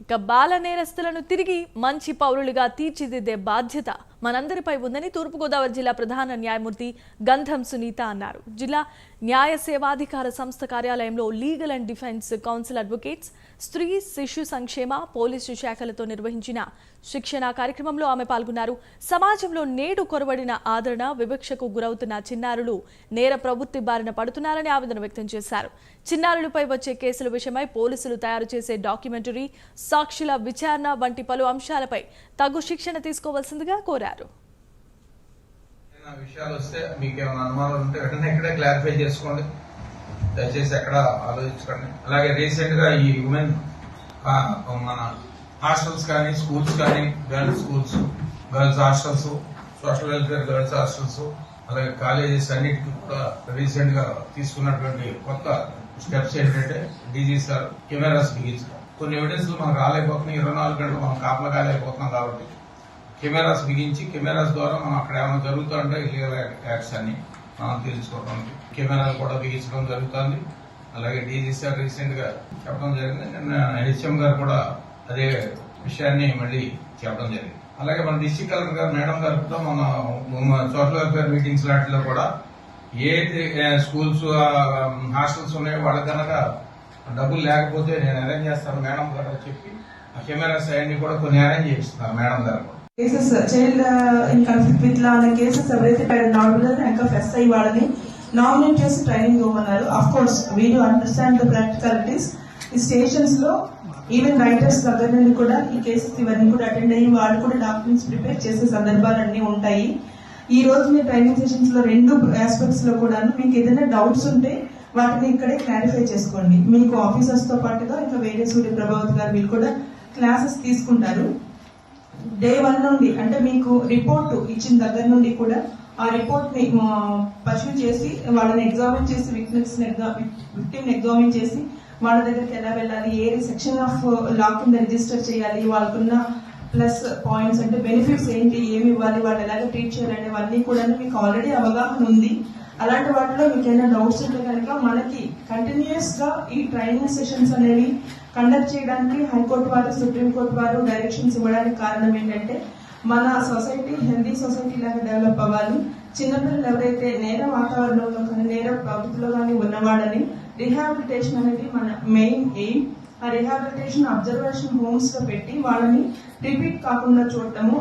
ఇక బాల నేరస్తులను తిరిగి మంచి పౌరులుగా తీర్చిదిద్దే బాధ్యత మనందరిపై ఉందని తూర్పుగోదావరి జిల్లా ప్రధాన న్యాయమూర్తి గంధం సునీత అన్నారు. జిల్లా న్యాయ సేవాధికార సంస్థ కార్యాలయంలో legal and defence council advocates, స్త్రీ శిశు సంక్షేమ, పోలీసు శాఖలతో నిర్వహించిన శిక్షణ కార్యక్రమంలో ఆమె పాల్గొన్నారు. సమాజంలో నేడు కొరవడిన ఆదరణ, వివక్షకు గురవుతున్న చిన్నారులు నేర ప్రవృత్తి బారిన పడుతున్నారని ఆవేదన వ్యక్తం చేశారు. చిన్నారులపై వచ్చే కేసుల విషయమై పోలీసులు తయారు చేసే డాక్యుమెంటరీ, సాక్షుల విచారణ వంటి పలు అంశాలపై తగు శిక్షణ తీసుకోవాల్సిందిగా కోరారు. విషయాలు వస్తే మీకు ఏమైనా అనుమానాలు ఉంటే వెంటనే ఇక్కడే క్లారిఫై చేసుకోండి, దయచేసి ఎక్కడ ఆలోచించకండి. అలాగే రీసెంట్ గా ఈ ఉమెన్ మన హాస్టల్స్ కానీ, స్కూల్స్ కానీ, girls schools, girls hostels, social welfare girls hostels, అలాగే కాలేజెస్ అన్నిటికీ కూడా రీసెంట్ గా తీసుకున్నటువంటి కొత్త స్టెప్స్ ఏంటంటే డీజీ సార్ కెమెరాస్ బిగించడం. కొన్ని ఎవిడెన్స్ మనకు రాలేకపోతున్నాయి, 24 గంటలు మనం కాపలా కాలేకపోతున్నాం కాబట్టి కెమెరాస్ బిగించి కెమెరాస్ ద్వారా మనం అక్కడ ఏమైనా జరుగుతుంటే ఇల్లీగల్ యాక్ట్స్ అన్ని మనం తెలుసుకోవడానికి కెమెరాలు కూడా బిగించడం జరుగుతుంది. అలాగే డీజీ సార్ రీసెంట్ గా చెప్పడం జరిగింది. నిన్న హెచ్ఎం గారు కూడా అదే విషయాన్ని మళ్ళీ చెప్పడం జరిగింది. అలాగే మన డిస్ట్రిక్ట్ కలెక్టర్ గారు మేడం గారు కూడా మన సోషల్ వెల్ఫేర్ మీటింగ్స్ లాంటిలో కూడా ఏ స్కూల్స్ హాస్టల్స్ ఉన్నాయో వాళ్ళకి కనుక డబ్బులు లేకపోతే నేను అరేంజ్ చేస్తాను మేడం గారు చెప్పి ఆ కెమెరాస్ అవన్నీ కూడా కొన్ని అరేంజ్ చేస్తున్నారు మేడం గారు. Cases child in conflict with law అనే కేసెస్ ఎవరైతే నార్మల్ ర్యాంక్ ఆఫ్ ఎస్ఐ వాళ్ళని నామినేట్ చేసి ట్రైనింగ్ ఇవ్వమన్నారు. Of course we do understand the practicalities. ఈ స్టేషన్స్ లో ఈవెన్ రైటర్స్ దగ్గర నుండి కూడా ఈ కేసెస్ ఇవన్నీ కూడా అటెండ్ అయ్యి వాళ్ళు కూడా డాక్యుమెంట్స్ ప్రిపేర్ చేసే సందర్భాలన్నీ ఉంటాయి. ఈ రోజు మీ ట్రైనింగ్ సెషన్స్ లో 2 ఆస్పెక్ట్స్ లో కూడా మీకు ఏదైనా డౌట్స్ ఉంటే వాటిని ఇక్కడే క్లారిఫై చేసుకోండి. మీకు ఆఫీసర్స్ తో పాటుగా ఇంకా వేరే సూర్య ప్రభావత్ గారు వీళ్ళు కూడా క్లాసెస్ తీసుకుంటారు. డే 1 నుండి అంటే మీకు రిపోర్ట్ ఇచ్చిన దగ్గర నుండి కూడా ఆ రిపోర్ట్ ని పర్సూ చేసి వాళ్ళని ఎగ్జామిన్ చేసి విక్టిమ్ ఎగ్జామిన్ చేసి వాళ్ళ దగ్గరికి ఎలా వెళ్ళాలి, ఏ సెక్షన్ ఆఫ్ లా కింద రిజిస్టర్ చేయాలి, వాళ్ళకున్న ప్లస్ పాయింట్స్ అంటే బెనిఫిట్స్ ఏంటి, ఏమి ఇవ్వాలి, వాళ్ళు ఎలాగ ట్రీట్ చేయాలనేవన్నీ కూడా మీకు ఆల్రెడీ అవగాహన ఉంది. అలాంటి వాటిలో మీకు ఏమైనా డౌట్స్ ఉంటే కనుక మనకి కంటిన్యూస్ గా ఈ ట్రైనింగ్ సెషన్స్ అనేవి కండక్ట్ చేయడానికి హైకోర్టు వారు, సుప్రీంకోర్టు వారు డైరెక్షన్స్ ఇవ్వడానికి కారణం ఏంటంటే మన సొసైటీ హెల్దీ సొసైటీ లాగా డెవలప్ అవ్వాలి. చిన్నపిల్లలు ఎవరైతే నేర వాతావరణంలో కానీ నేర ప్రవృత్తిలో కానీ ఉన్నవాళ్ళని రిహాబిలిటేషన్ అనేది మన మెయిన్ ఎయిమ్. ఆ రిహాబిలిటేషన్ అబ్జర్వేషన్ హోమ్స్ లో పెట్టి వాళ్ళని రిపీట్ కాకుండా చూడటము.